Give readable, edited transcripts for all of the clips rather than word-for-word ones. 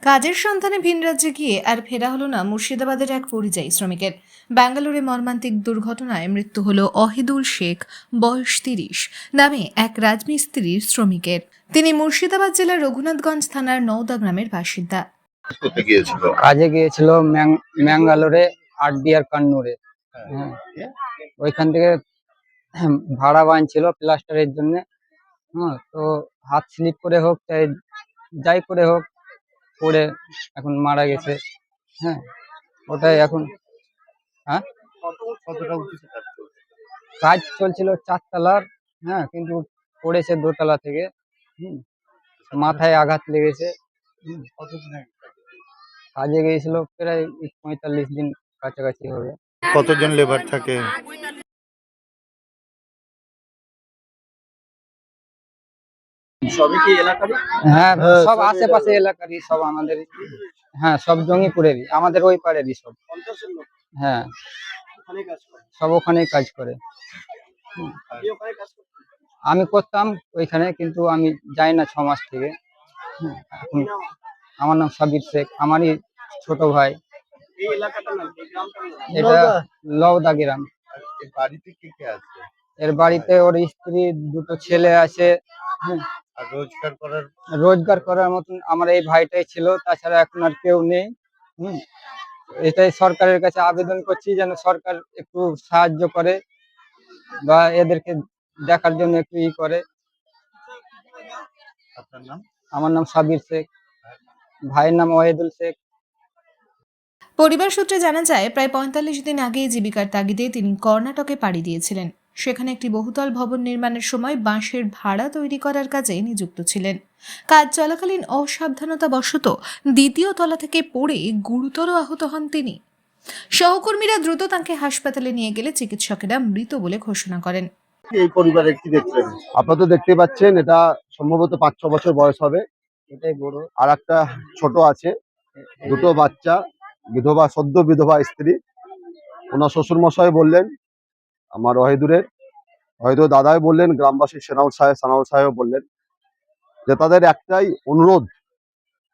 কাজের সন্ধানে ভিন রাজ্যে গিয়ে আর ফেরা হলো না মুর্শিদাবাদের এক পরিযায়ী শ্রমিকের। ব্যাঙ্গালোরে মর্মান্তিক দুর্ঘটনায় মৃত্যু হলো অহিদুল শেখ, বয়স ৩০, নামে এক রাজমিস্ত্রির শ্রমিকের। তিনি মুর্শিদাবাদ জেলার রঘুনাথগঞ্জ থানার নওদা গ্রামের বাসিন্দা। কাজে গিয়েছিল ম্যাঙ্গালোরে, আটবিয়ার কান্নুরে। হ্যাঁ, ওইখান থেকে ভাড়া বানছিল প্লাস্টারের জন্য। হ্যাঁ, তো হাত স্লিপ করে হোক চাই যাই করে হোক পড়ে এখন মারা গেছে। হ্যাঁ, ওটাই এখন। হ্যাঁ, কাজ চলছিল 4 তলার। হ্যাঁ, কিন্তু পড়েছে 2 তলা থেকে। মাথায় আঘাত লেগেছে। কাজে গিয়েছিল প্রায় 45 দিন কাছাকাছি হবে। কতজন লেবার থাকে? সবই কি এলাকারই? হ্যাঁ, সব আশেপাশে এলাকারই, সব আমাদের। হ্যাঁ, সব জঙ্গিপুরেরই, আমাদের ওই পাড়েরই সব। হ্যাঁ, সব ওখানেই কাজ করে। আমি করতাম ওইখানে, কিন্তু আমি যাই না 6 মাস থেকে। এখন আমার নাম সাবির শেখ, আমারই ছোট ভাই। এটা লওদা গ্রাম। বাড়িতে কে কে আছে? এর বাড়িতে ওর স্ত্রী, 2টো ছেলে আছে। আর রোজগার করার মতন আমার এই ভাইটাই ছিল, তাছাড়া এখন আর কেউ নেই। এটাই সরকারের কাছে আবেদন করছি, যেন সরকার একটু সাহায্য করে বা এদেরকে দেখার জন্য একটু করে। আপনার নাম? আমার নাম সাবির শেখ, ভাইয়ের নাম ওয়াহিদুল শেখ। পরিবার সূত্রে জানা যায়, প্রায় ৪৫ দিন আগে জীবিকার তাগিদে তিনি কর্ণাটকে পাড়ি দিয়েছিলেন। সেখানে একটি বহুতল ভবন নির্মাণের সময় বাঁশের ভাড়া তৈরি করার কাজে নিযুক্ত ছিলেন। কাজ চলাকালীন অসাবধানতাবশত ২য় তলা থেকে পড়ে গুরুতর আহত হন তিনি। সহকর্মীরা দ্রুত তাঁকে হাসপাতালে নিয়ে গেলে চিকিৎসকেরা মৃত বলে ঘোষণা করেন। এই পরিবারে কি দেখলেন? আপনারা তো দেখতে পাচ্ছেন, এটা সম্ভবত 5-6 বছর বয়স হবে। এটাই বড়। আর একটা ছোট আছে, 2টো বাচ্চা, বিধবা, সদ্য বিধবা স্ত্রী। ওনার শ্বশুর মশাই বললেন, আমার ওয়াহিদুর দাদাই বললেন, গ্রামবাসী সানাউল সাহেব বললেন যে তাদের একটাই অনুরোধ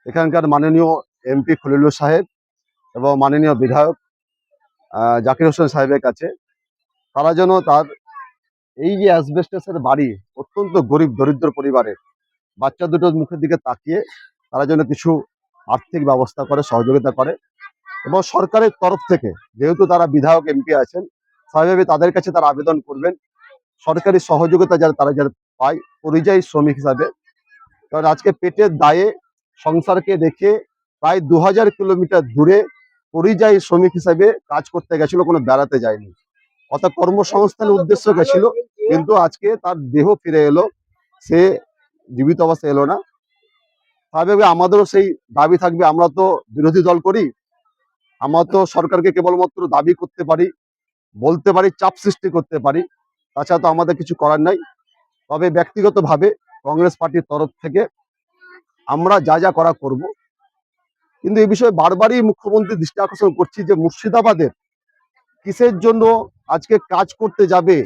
এখানকার মাননীয় এমপি খলিলুর সাহেব এবং মাননীয় বিধায়ক জাকির হোসেন সাহেবের কাছে, তারা যেন তার এই যে অ্যাসবেস্টসের বাড়ি, অত্যন্ত গরিব দরিদ্র পরিবারের বাচ্চা দুটোর মুখের দিকে তাকিয়ে তারা যেন কিছু আর্থিক ব্যবস্থা করে, সহযোগিতা করে। এবং সরকারের তরফ থেকে, যেহেতু তারা বিধায়ক এমপি আছেন, স্বাভাবিক তাদের কাছে তারা আবেদন করবেন সরকারি সহযোগিতা যারা তারা যারা পায় পরিযায়ী শ্রমিক হিসাবে। কারণ আজকে পেটের দায়ে সংসারকে রেখে প্রায় 2000 কিলোমিটার দূরে পরিযায়ী শ্রমিক হিসাবে কাজ করতে গেছিল, কোনো বেড়াতে যায়নি। অর্থাৎ কর্মসংস্থানের উদ্দেশ্য গেছিল, কিন্তু আজকে তার দেহ ফিরে এলো, সে জীবিত অবস্থায় এলো না। স্বাভাবিক আমাদেরও সেই দাবি থাকবে। আমরা তো বিরোধী দল করি, আমরা তো সরকারকে কেবলমাত্র দাবি করতে পারি, বলতে পারি, চাপ সৃষ্টি করতে পারি, তাছাড়া তো আমাদের কিছু করার নাই। তবে ব্যক্তিগতভাবে কংগ্রেস পার্টির তরফ থেকে আমরা যা যা করা করব। কিন্তু এই বিষয়ে বারবারই মুখ্যমন্ত্রী দৃষ্টি আকর্ষণ করছি যে মুর্শিদাবাদের কিসের জন্য আজকে কাজ করতে যাবে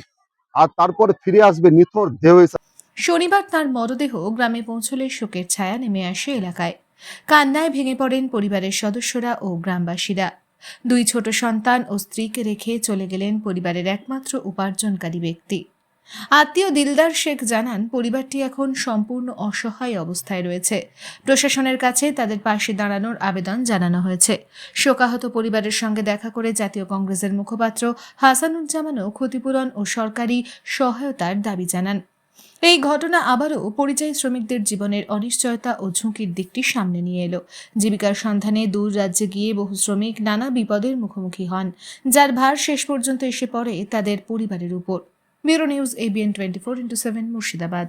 আর তারপর ফিরে আসবে নিথর দেহ হিসাবে। শনিবার তাঁর মরদেহ গ্রামে পৌঁছলে শোকের ছায়া নেমে আসে এলাকায়। কান্নায় ভেঙে পড়েন পরিবারের সদস্যরা ও গ্রামবাসীরা। 2 ছোট সন্তান ও স্ত্রীকে রেখে চলে গেলেন পরিবারের একমাত্র উপার্জনকারী ব্যক্তি। আত্মীয় দিলদার শেখ জানান, পরিবারটি এখন সম্পূর্ণ অসহায় অবস্থায় রয়েছে। প্রশাসনের কাছে তাদের পাশে দাঁড়ানোর আবেদন জানানো হয়েছে। শোকাহত পরিবারের সঙ্গে দেখা করে জাতীয় কংগ্রেসের মুখপাত্র হাসানুজ্জামানও ক্ষতিপূরণ ও সরকারি সহায়তার দাবি জানান। এই ঘটনা আবারও পরিযায়ী শ্রমিকদের জীবনের অনিশ্চয়তা ও ঝুঁকির দিকটি সামনে নিয়ে এলো। জীবিকার সন্ধানে দূর রাজ্যে গিয়ে বহু শ্রমিক নানা বিপদের মুখোমুখি হন, যার ভার শেষ পর্যন্ত এসে পড়ে তাদের পরিবারের উপর। Bureau news, ABN 24/7, Murshidabad.